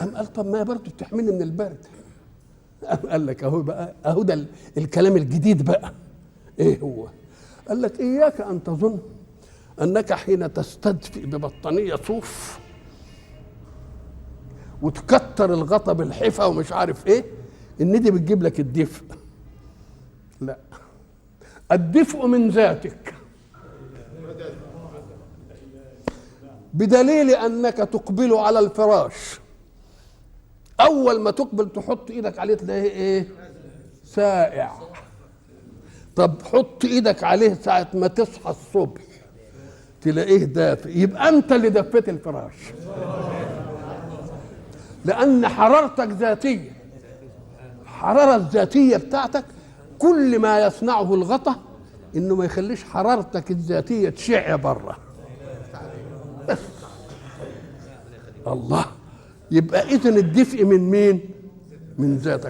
قال طب ما هي برضه بتحميني من البرد. قال لك اهو بقى، اهو ده الكلام الجديد بقى. ايه هو؟ قال لك اياك ان تظن انك حين تستدفئ ببطانيه صوف وتكتر الغطا بالحفه ومش عارف ايه ان دي بتجيب لك الدفء. لا، الدفء من ذاتك، بدليل انك تقبل على الفراش، اول ما تقبل تحط ايدك عليه تلاقيه ايه؟ سائع. طب حط ايدك عليه ساعه ما تصحى الصبح تلاقيه دافئ، يبقى انت اللي دفيت الفراش، لان حرارتك ذاتيه. الحراره الذاتيه بتاعتك كل ما يصنعه الغطا انه ما يخليش حرارتك الذاتيه تشع بره. الله، يبقى اذن الدفء من مين؟ من ذاتك.